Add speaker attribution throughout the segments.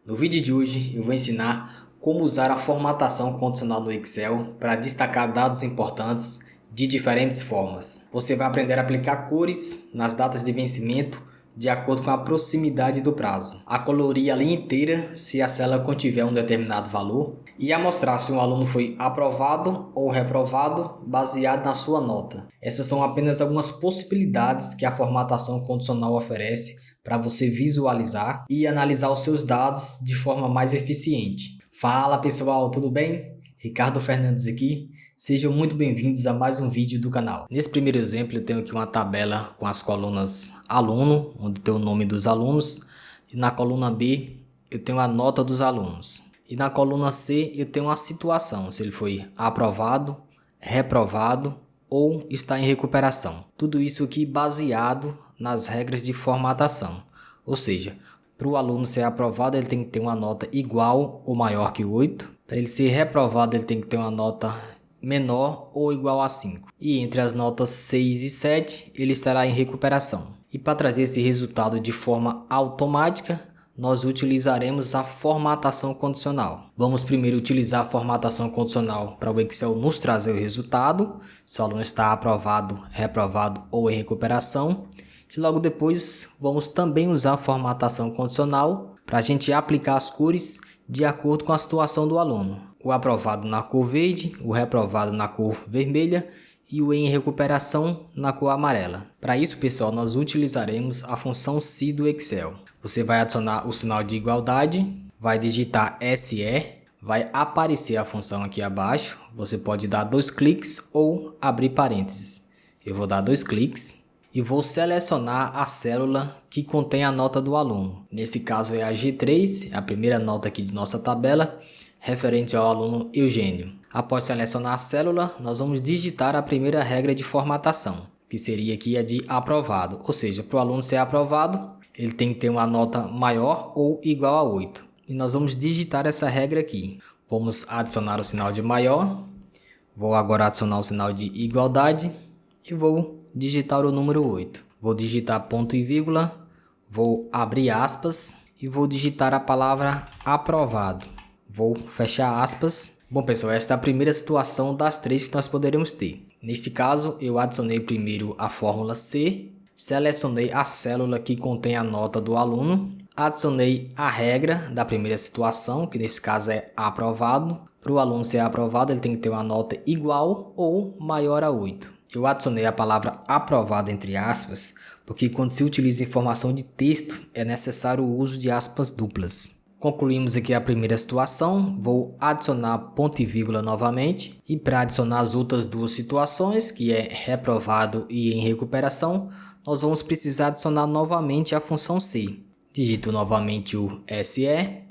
Speaker 1: No vídeo de hoje eu vou ensinar como usar a formatação condicional no Excel para destacar dados importantes de diferentes formas. Você vai aprender a aplicar cores nas datas de vencimento de acordo com a proximidade do prazo, a colorir a linha inteira se a célula contiver um determinado valor e a mostrar se um aluno foi aprovado ou reprovado baseado na sua nota. Essas são apenas algumas possibilidades que a formatação condicional oferece para você visualizar e analisar os seus dados de forma mais eficiente. Fala pessoal, tudo bem? Ricardo Fernandes aqui. Sejam muito bem-vindos a mais um vídeo do canal. Nesse primeiro exemplo eu tenho aqui uma tabela com as colunas aluno, onde tem o nome dos alunos, e na coluna B eu tenho a nota dos alunos. E na coluna C eu tenho a situação, se ele foi aprovado, reprovado ou está em recuperação. Tudo isso aqui baseado nas regras de formatação. Ou seja, para o aluno ser aprovado ele tem que ter uma nota igual ou maior que 8. Para ele ser reprovado ele tem que ter uma nota menor ou igual a 5. E entre as notas 6 e 7 ele estará em recuperação. E para trazer esse resultado de forma automática, nós utilizaremos a formatação condicional. Vamos primeiro utilizar a formatação condicional para o Excel nos trazer o resultado, se o aluno está aprovado, reprovado ou em recuperação. E logo depois vamos também usar a formatação condicional para a gente aplicar as cores de acordo com a situação do aluno. O aprovado na cor verde, o reprovado na cor vermelha e o em recuperação na cor amarela. Para isso, pessoal, nós utilizaremos a função se do Excel. Você vai adicionar o sinal de igualdade, vai digitar SE, vai aparecer a função aqui abaixo. Você pode dar 2 cliques ou abrir parênteses. Eu vou dar 2 cliques e vou selecionar a célula que contém a nota do aluno. Nesse caso é a G3, a primeira nota aqui de nossa tabela, referente ao aluno Eugênio. Após selecionar a célula, nós vamos digitar a primeira regra de formatação, que seria aqui a de aprovado. Ou seja, para o aluno ser aprovado, ele tem que ter uma nota maior ou igual a 8. E nós vamos digitar essa regra aqui. Vamos adicionar o sinal de maior. Vou agora adicionar o sinal de igualdade e vou digitar o número 8. Vou digitar ponto e vírgula, vou abrir aspas e vou digitar a palavra aprovado. Vou fechar aspas. Bom pessoal, esta é a primeira situação das 3 que nós poderemos ter. Neste caso, eu adicionei primeiro a fórmula C, selecionei a célula que contém a nota do aluno, adicionei a regra da primeira situação, que nesse caso é aprovado. Para o aluno ser aprovado, ele tem que ter uma nota igual ou maior a 8. Eu adicionei a palavra aprovado entre aspas, porque quando se utiliza informação de texto, é necessário o uso de aspas duplas. Concluímos aqui a primeira situação, vou adicionar ponto e vírgula novamente. E para adicionar as outras duas situações, que é reprovado e em recuperação, nós vamos precisar adicionar novamente a função C. Digito novamente o SE,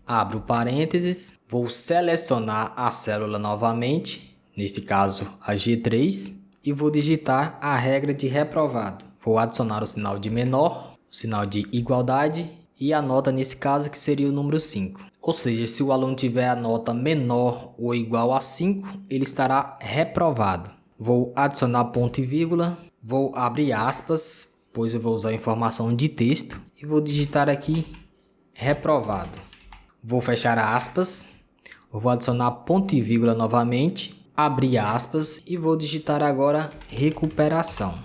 Speaker 1: abro parênteses, vou selecionar a célula novamente, neste caso a G3, e vou digitar a regra de reprovado. Vou adicionar o sinal de menor, o sinal de igualdade e a nota nesse caso que seria o número 5. Ou seja, se o aluno tiver a nota menor ou igual a 5, ele estará reprovado. Vou adicionar ponto e vírgula, vou abrir aspas, pois eu vou usar informação de texto e vou digitar aqui reprovado. Vou fechar aspas, vou adicionar ponto e vírgula novamente, abrir aspas e vou digitar agora recuperação.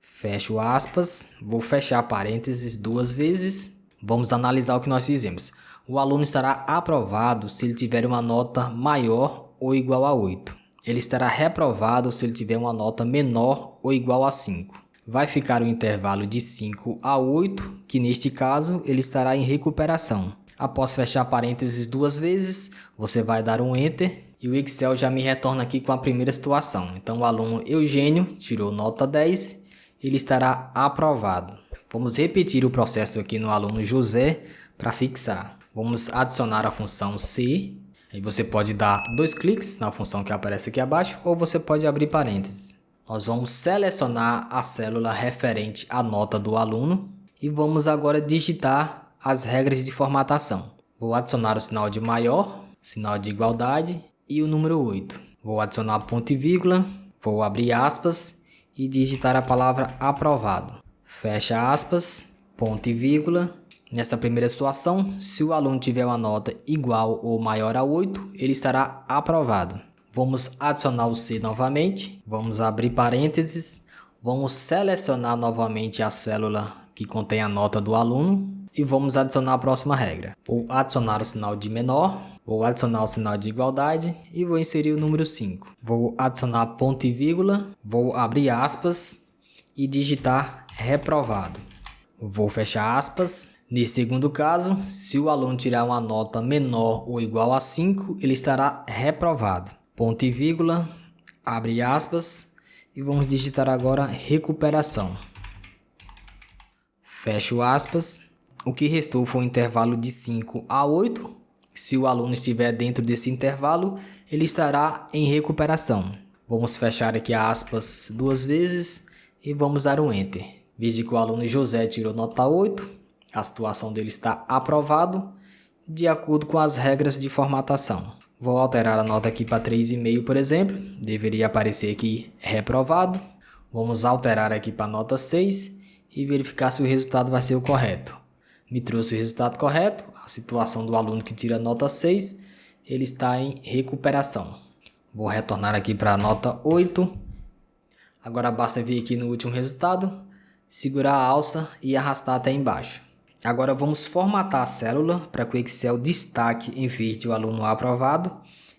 Speaker 1: Fecho aspas, vou fechar parênteses 2 vezes. Vamos analisar o que nós fizemos. O aluno estará aprovado se ele tiver uma nota maior ou igual a 8. Ele estará reprovado se ele tiver uma nota menor ou igual a 5. Vai ficar o intervalo de 5 a 8, que neste caso ele estará em recuperação. Após fechar parênteses 2 vezes, você vai dar um Enter e o Excel já me retorna aqui com a primeira situação. Então o aluno Eugênio tirou nota 10, ele estará aprovado. Vamos repetir o processo aqui no aluno José para fixar. Vamos adicionar a função C. Aí você pode dar 2 cliques na função que aparece aqui abaixo ou você pode abrir parênteses. Nós vamos selecionar a célula referente à nota do aluno e vamos agora digitar as regras de formatação. Vou adicionar o sinal de maior, sinal de igualdade e o número 8. Vou adicionar ponto e vírgula, vou abrir aspas e digitar a palavra aprovado. Fecha aspas, ponto e vírgula, Nessa primeira situação, se o aluno tiver uma nota igual ou maior a 8, ele estará aprovado. Vamos adicionar o C novamente, vamos abrir parênteses, vamos selecionar novamente a célula que contém a nota do aluno e vamos adicionar a próxima regra. Vou adicionar o sinal de menor, vou adicionar o sinal de igualdade e vou inserir o número 5. Vou adicionar ponto e vírgula, vou abrir aspas e digitar reprovado. Vou fechar aspas. Nesse segundo caso, se o aluno tirar uma nota menor ou igual a 5, ele estará reprovado. Ponto e vírgula, abre aspas e vamos digitar agora recuperação. Fecho aspas. O que restou foi um intervalo de 5 a 8. Se o aluno estiver dentro desse intervalo, ele estará em recuperação. Vamos fechar aqui aspas 2 vezes e vamos dar um Enter. Veja que o aluno José tirou nota 8, a situação dele está aprovado, de acordo com as regras de formatação. Vou alterar a nota aqui para 3,5, por exemplo, deveria aparecer aqui reprovado. Vamos alterar aqui para nota 6 e verificar se o resultado vai ser o correto. Me trouxe o resultado correto, a situação do aluno que tira nota 6, ele está em recuperação. Vou retornar aqui para a nota 8. Agora basta vir aqui no último resultado, segurar a alça e arrastar até embaixo. Agora vamos formatar a célula para que o Excel destaque em verde o aluno aprovado,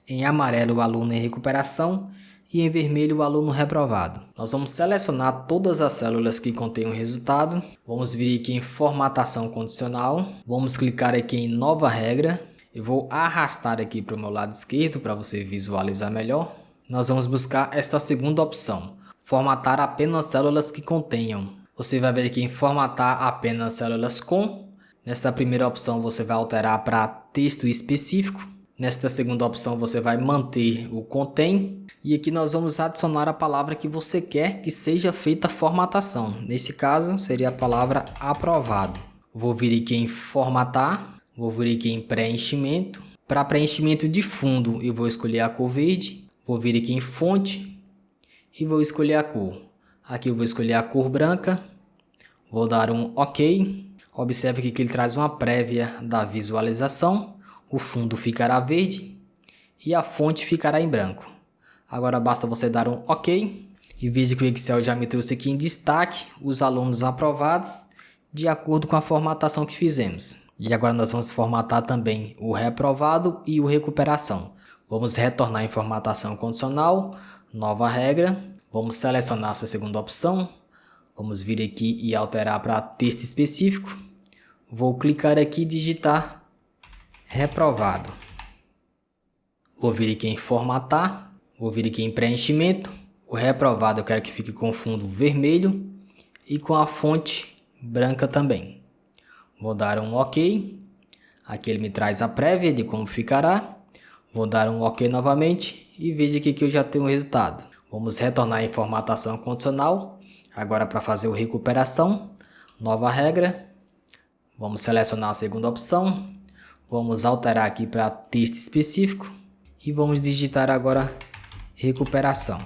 Speaker 1: em amarelo o aluno em recuperação e em vermelho o aluno reprovado. Nós vamos selecionar todas as células que contêm o resultado. Vamos vir aqui em formatação condicional. Vamos clicar aqui em nova regra. Eu vou arrastar aqui para o meu lado esquerdo para você visualizar melhor. Nós vamos buscar esta segunda opção. Formatar apenas células que contenham. Você vai ver aqui em formatar apenas células com. Nesta primeira opção você vai alterar para texto específico. Nesta segunda opção você vai manter o contém. E aqui nós vamos adicionar a palavra que você quer que seja feita a formatação. Nesse caso seria a palavra aprovado. Vou vir aqui em formatar. Vou vir aqui em preenchimento. Para preenchimento de fundo eu vou escolher a cor verde. Vou vir aqui em fonte e vou escolher a cor. Aqui eu vou escolher a cor branca, vou dar um OK. Observe aqui que ele traz uma prévia da visualização. O fundo ficará verde e a fonte ficará em branco. Agora basta você dar um OK e veja que o Excel já me trouxe aqui em destaque os alunos aprovados de acordo com a formatação que fizemos. E agora nós vamos formatar também o reprovado e o recuperação. Vamos retornar em formatação condicional, nova regra. Vamos selecionar essa segunda opção, vamos vir aqui e alterar para texto específico. Vou clicar aqui e digitar reprovado. Vou vir aqui em formatar, vou vir aqui em preenchimento. O reprovado eu quero que fique com fundo vermelho e com a fonte branca também. Vou dar um OK. Aqui ele me traz a prévia de como ficará. Vou dar um OK novamente e veja aqui que eu já tenho o resultado. Vamos retornar em formatação condicional, agora para fazer o recuperação, nova regra. Vamos selecionar a segunda opção, vamos alterar aqui para texto específico e vamos digitar agora recuperação.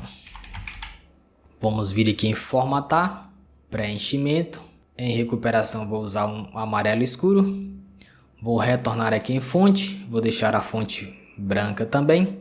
Speaker 1: Vamos vir aqui em formatar, preenchimento, em recuperação vou usar um amarelo escuro. Vou retornar aqui em fonte, vou deixar a fonte branca também,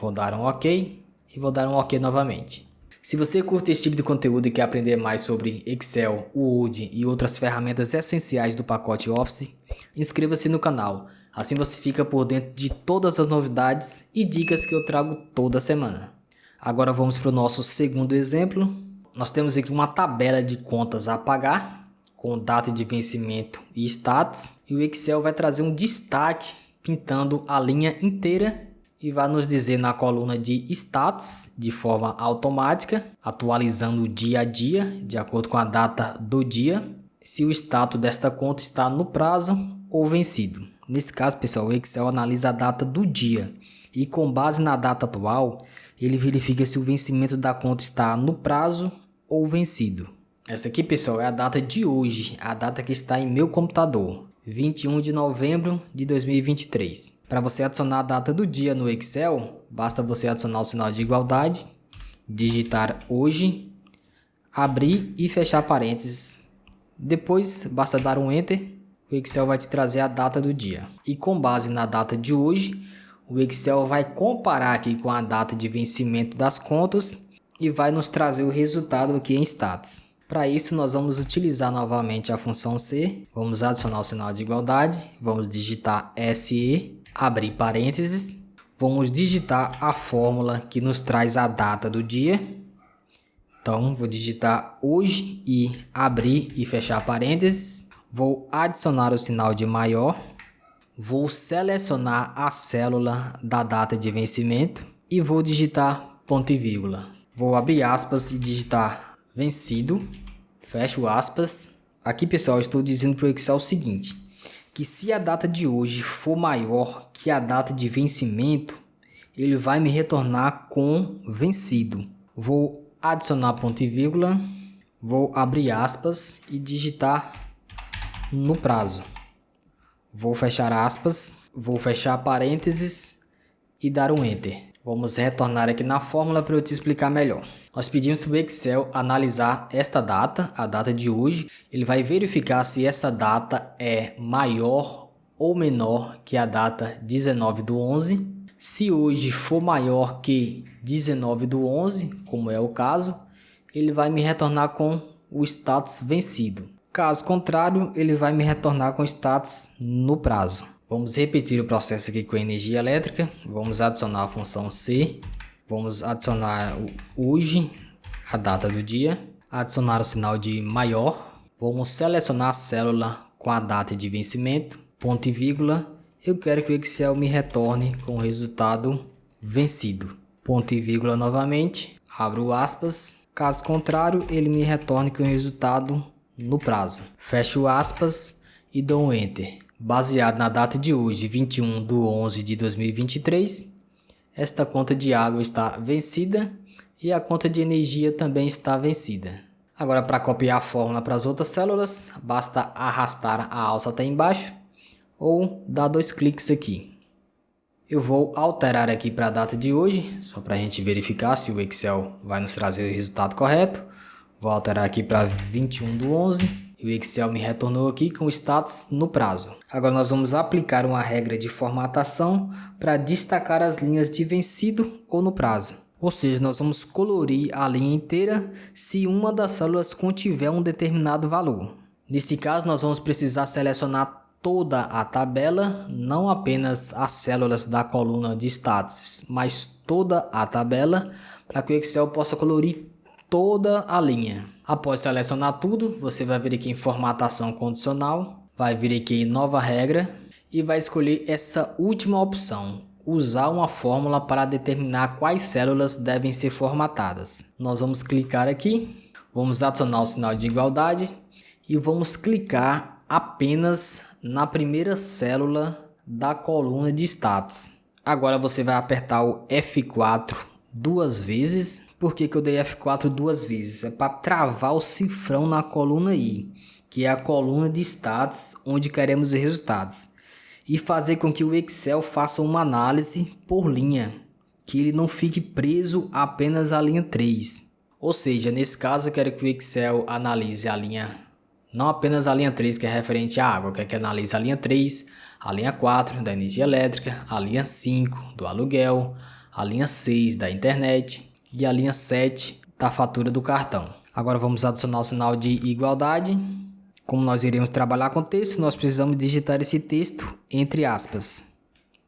Speaker 1: vou dar um OK. E vou dar um OK novamente. Se você curte esse tipo de conteúdo e quer aprender mais sobre Excel, Word e outras ferramentas essenciais do pacote Office, inscreva-se no canal. Assim você fica por dentro de todas as novidades e dicas que eu trago toda semana. Agora vamos para o nosso segundo exemplo. Nós temos aqui uma tabela de contas a pagar, com data de vencimento e status. E o Excel vai trazer um destaque pintando a linha inteira e vai nos dizer na coluna de status, de forma automática, atualizando o dia a dia, de acordo com a data do dia, se o status desta conta está no prazo ou vencido. Nesse caso, pessoal, o Excel analisa a data do dia e com base na data atual, ele verifica se o vencimento da conta está no prazo ou vencido. Essa aqui, pessoal, é a data de hoje, a data que está em meu computador. 21 de novembro de 2023. Para você adicionar a data do dia no Excel, basta você adicionar o sinal de igualdade, digitar hoje, abrir e fechar parênteses. Depois basta dar um Enter o Excel vai te trazer a data do dia. E com base na data de hoje, o Excel vai comparar aqui com a data de vencimento das contas e vai nos trazer o resultado aqui em status. Para isso, nós vamos utilizar novamente a função C, vamos adicionar o sinal de igualdade, vamos digitar SE, abrir parênteses, vamos digitar a fórmula que nos traz a data do dia. Então, vou digitar hoje e abrir e fechar parênteses, vou adicionar o sinal de maior, vou selecionar a célula da data de vencimento e vou digitar ponto e vírgula. Vou abrir aspas e digitar vencido, fecho aspas. Aqui, pessoal, estou dizendo para o Excel o seguinte, que se a data de hoje for maior que a data de vencimento, ele vai me retornar com vencido. Vou adicionar ponto e vírgula, vou abrir aspas e digitar no prazo. Vou fechar aspas, vou fechar parênteses e dar um Enter. Vamos retornar aqui na fórmula para eu te explicar melhor. Nós pedimos para o Excel analisar esta data, a data de hoje. Ele vai verificar se essa data é maior ou menor que a data 19/11. Se hoje for maior que 19/11, como é o caso, ele vai me retornar com o status vencido. Caso contrário, ele vai me retornar com status no prazo. Vamos repetir o processo aqui com a energia elétrica. Vamos adicionar a função C. Vamos adicionar o hoje, a data do dia. Adicionar o sinal de maior. Vamos selecionar a célula com a data de vencimento. Ponto e vírgula. Eu quero que o Excel me retorne com o resultado vencido. Ponto e vírgula novamente. Abro aspas. Caso contrário, ele me retorne com o resultado no prazo. Fecho aspas e dou um Enter. Baseado na data de hoje, 21/11/2023, esta conta de água está vencida e a conta de energia também está vencida. Agora, para copiar a fórmula para as outras células, basta arrastar a alça até embaixo ou dar 2 cliques aqui. Eu vou alterar aqui para a data de hoje, só para a gente verificar se o Excel vai nos trazer o resultado correto. Vou alterar aqui para 21/11 e o Excel me retornou aqui com o status no prazo. Agora nós vamos aplicar uma regra de formatação para destacar as linhas de vencido ou no prazo. Ou seja, nós vamos colorir a linha inteira se uma das células contiver um determinado valor. Nesse caso, nós vamos precisar selecionar toda a tabela, não apenas as células da coluna de status, mas toda a tabela, para que o Excel possa colorir toda a linha. Após selecionar tudo, você vai vir aqui em formatação condicional, vai vir aqui em nova regra e vai escolher essa última opção, usar uma fórmula para determinar quais células devem ser formatadas. Nós vamos clicar aqui, vamos adicionar o sinal de igualdade e vamos clicar apenas na primeira célula da coluna de status. Agora você vai apertar o F4 duas vezes. Por que eu dei F4 duas vezes? É para travar o cifrão na coluna I, que é a coluna de status onde queremos os resultados, e fazer com que o Excel faça uma análise por linha, que ele não fique preso apenas à linha 3. Ou seja, nesse caso eu quero que o Excel analise a linha, não apenas a linha 3, que é referente à água, eu quero que analise a linha 3, a linha 4 da energia elétrica, a linha 5 do aluguel, a linha 6 da internet e a linha 7 da fatura do cartão. Agora vamos adicionar o sinal de igualdade. Como nós iremos trabalhar com texto, nós precisamos digitar esse texto entre aspas.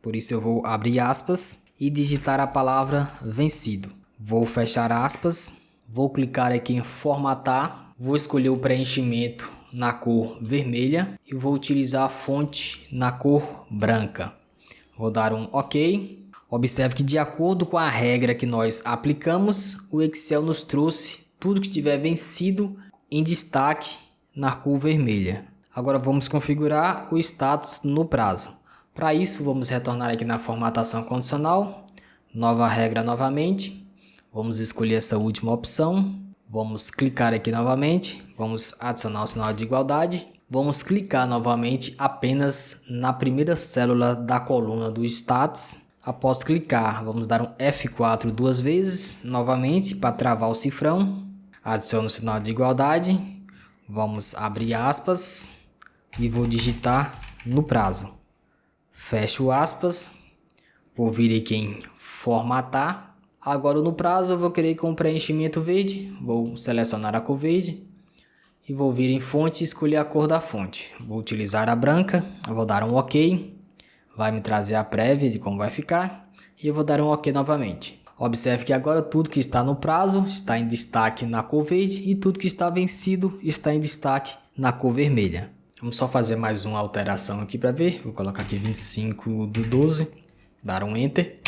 Speaker 1: Por isso eu vou abrir aspas e digitar a palavra vencido. Vou fechar aspas, vou clicar aqui em formatar, vou escolher o preenchimento na cor vermelha e vou utilizar a fonte na cor branca. Vou dar um OK. Observe que de acordo com a regra que nós aplicamos, o Excel nos trouxe tudo que estiver vencido em destaque na cor vermelha. Agora vamos configurar o status no prazo. Para isso, vamos retornar aqui na formatação condicional, nova regra novamente, vamos escolher essa última opção, vamos clicar aqui novamente, vamos adicionar o sinal de igualdade, vamos clicar novamente apenas na primeira célula da coluna do status. Após clicar, vamos dar um F4 duas vezes, novamente, para travar o cifrão. Adiciono o sinal de igualdade. Vamos abrir aspas, e vou digitar no prazo. Fecho aspas, vou vir aqui em formatar. Agora no prazo eu vou querer com preenchimento verde, vou selecionar a cor verde e vou vir em fonte e escolher a cor da fonte. Vou utilizar a branca, eu vou dar um OK, vai me trazer a prévia de como vai ficar e eu vou dar um OK novamente. Observe que agora tudo que está no prazo está em destaque na cor verde e tudo que está vencido está em destaque na cor vermelha. Vamos só fazer mais uma alteração aqui para ver. Vou colocar aqui 25/12, dar um Enter.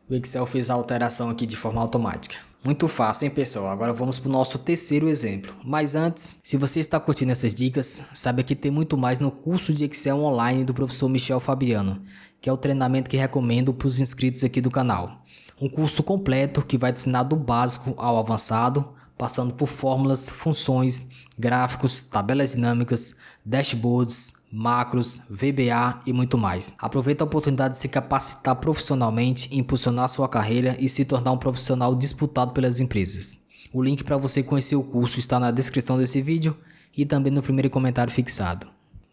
Speaker 1: O Excel fez a alteração aqui de forma automática. Muito fácil, hein, pessoal? Agora vamos para o nosso terceiro exemplo. Mas antes, se você está curtindo essas dicas, saiba que tem muito mais no curso de Excel online do professor Michel Fabiano, que é o treinamento que recomendo para os inscritos aqui do canal. Um curso completo que vai te ensinar do básico ao avançado, passando por fórmulas, funções, gráficos, tabelas dinâmicas, dashboards, macros, VBA e muito mais. Aproveita a oportunidade de se capacitar profissionalmente, impulsionar sua carreira e se tornar um profissional disputado pelas empresas. O link para você conhecer o curso está na descrição desse vídeo e também no primeiro comentário fixado.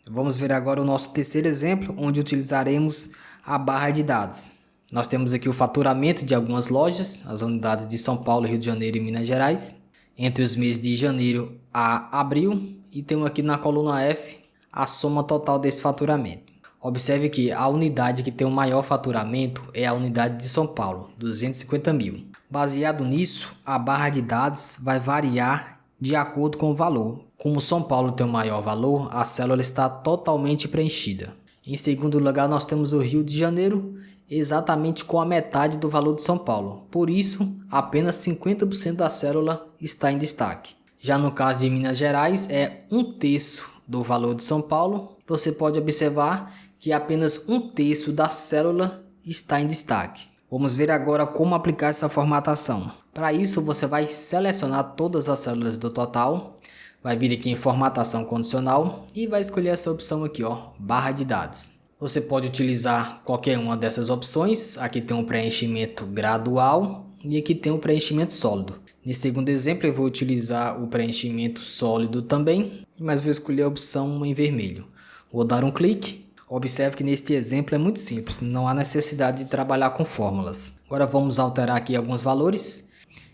Speaker 1: Vamos ver agora o nosso terceiro exemplo, onde utilizaremos a barra de dados. Nós temos aqui o faturamento de algumas lojas, as unidades de São Paulo, Rio de Janeiro e Minas Gerais, entre os meses de janeiro a abril, e temos aqui na coluna F a soma total desse faturamento. Observe que a unidade que tem o maior faturamento é a unidade de São Paulo, 250 mil. Baseado nisso, a barra de dados vai variar de acordo com o valor. Como São Paulo tem o maior valor, a célula está totalmente preenchida. Em segundo lugar, nós temos o Rio de Janeiro, exatamente com a metade do valor de São Paulo. Por isso, apenas 50% da célula está em destaque. Já no caso de Minas Gerais, é 1/3 do valor de São Paulo. Você pode observar que apenas 1/3 da célula está em destaque. Vamos ver agora como aplicar essa formatação. Para isso, você vai selecionar todas as células do total, vai vir aqui em formatação condicional e vai escolher essa opção aqui, ó, barra de dados. Você pode utilizar qualquer uma dessas opções. Aqui tem um preenchimento gradual e aqui tem um preenchimento sólido. Nesse segundo exemplo eu vou utilizar o preenchimento sólido também, mas vou escolher a opção em vermelho. Vou dar um clique. Observe que neste exemplo é muito simples, não há necessidade de trabalhar com fórmulas. Agora vamos alterar aqui alguns valores.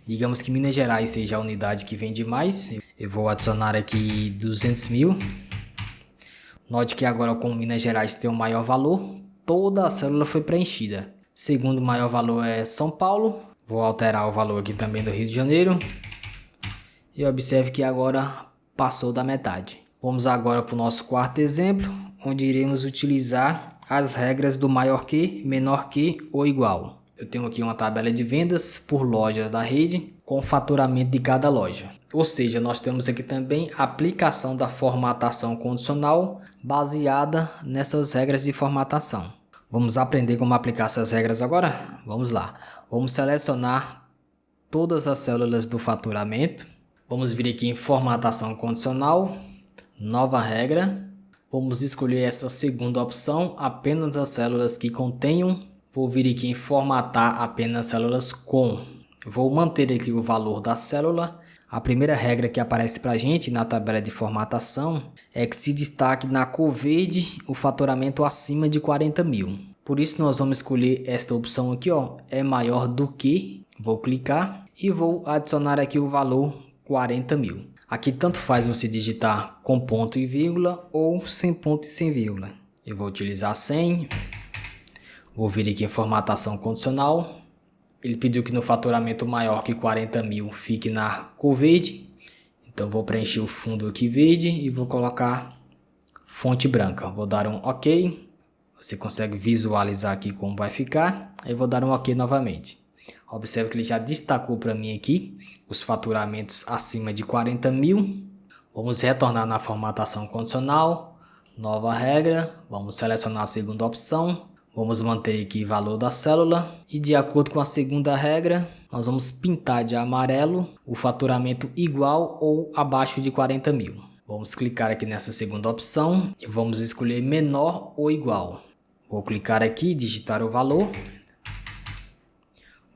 Speaker 1: Digamos que Minas Gerais seja a unidade que vende mais. Eu vou adicionar aqui 200 mil. Note que agora, como Minas Gerais tem o maior valor, toda a célula foi preenchida. Segundo maior valor é São Paulo. Vou alterar o valor aqui também do Rio de Janeiro. E observe que agora passou da metade. Vamos agora para o nosso quarto exemplo, onde iremos utilizar as regras do maior que, menor que ou igual. Eu tenho aqui uma tabela de vendas por lojas da rede, com o faturamento de cada loja. Ou seja, nós temos aqui também a aplicação da formatação condicional baseada nessas regras de formatação. Vamos aprender como aplicar essas regras agora? Vamos lá. Vamos selecionar todas as células do faturamento. Vamos vir aqui em formatação condicional, nova regra. Vamos escolher essa segunda opção, apenas as células que contenham. Vou vir aqui em formatar apenas células com. Vou manter aqui o valor da célula. A primeira regra que aparece para a gente na tabela de formatação é que se destaque na cor verde o faturamento acima de 40 mil. Por isso nós vamos escolher esta opção aqui, ó, é maior do que. Vou clicar e vou adicionar aqui o valor 40 mil. Aqui tanto faz você digitar com ponto e vírgula ou sem ponto e sem vírgula. Eu vou utilizar 100. Vou vir aqui em formatação condicional. Ele pediu que no faturamento maior que 40 mil fique na cor verde. Então vou preencher o fundo aqui verde e vou colocar fonte branca. Vou dar um OK. Você consegue visualizar aqui como vai ficar. Aí vou dar um OK novamente. Observe que ele já destacou para mim aqui os faturamentos acima de 40 mil. Vamos retornar na formatação condicional. Nova regra. Vamos selecionar a segunda opção. Vamos manter aqui o valor da célula e de acordo com a segunda regra, nós vamos pintar de amarelo o faturamento igual ou abaixo de 40 mil. Vamos clicar aqui nessa segunda opção e vamos escolher menor ou igual. Vou clicar aqui, digitar o valor.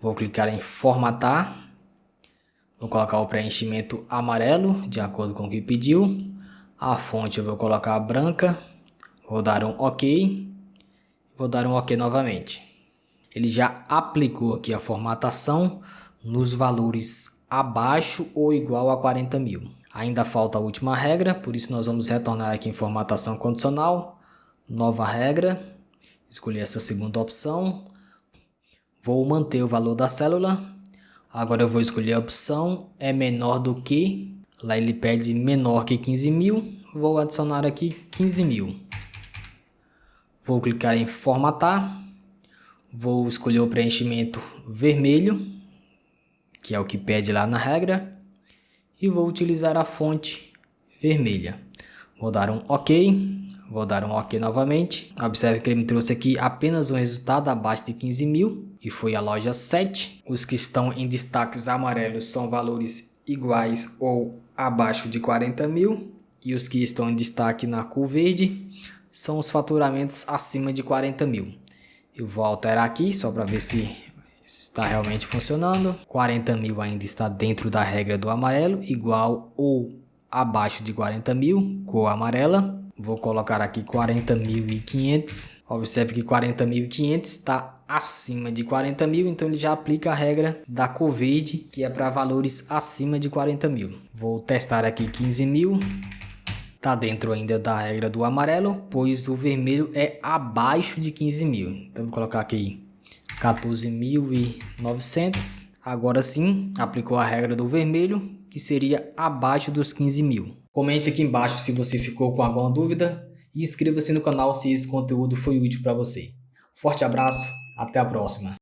Speaker 1: Vou clicar em formatar. Vou colocar o preenchimento amarelo de acordo com o que pediu. A fonte eu vou colocar branca, vou dar um OK, vou dar um OK novamente. Ele já aplicou aqui a formatação nos valores abaixo ou igual a 40 mil. Ainda falta a última regra, por isso nós vamos retornar aqui em formatação condicional, nova regra, escolher essa segunda opção, vou manter o valor da célula, agora eu vou escolher a opção é menor do que, lá ele pede menor que 15 mil, vou adicionar aqui 15 mil. Vou clicar em formatar, vou escolher o preenchimento vermelho, que é o que pede lá na regra, e vou utilizar a fonte vermelha. Vou dar um OK, vou dar um OK novamente. Observe que ele me trouxe aqui apenas um resultado abaixo de 15 mil, que foi a loja 7. Os que estão em destaques amarelos são valores iguais ou abaixo de 40 mil, e os que estão em destaque na cor verde são os faturamentos acima de 40 mil. Eu vou alterar aqui só para ver se está realmente funcionando. 40 mil ainda está dentro da regra do amarelo, igual ou abaixo de 40 mil, cor amarela. Vou colocar aqui 40.500. Observe que 40.500 está acima de 40 mil, então ele já aplica a regra da cor verde, que é para valores acima de 40 mil. Vou testar aqui 15 mil. Está dentro ainda da regra do amarelo, pois o vermelho é abaixo de 15 mil. Então vou colocar aqui 14.900. Agora sim, aplicou a regra do vermelho, que seria abaixo dos 15 mil. Comente aqui embaixo se você ficou com alguma dúvida e inscreva-se no canal se esse conteúdo foi útil para você. Forte abraço, até a próxima.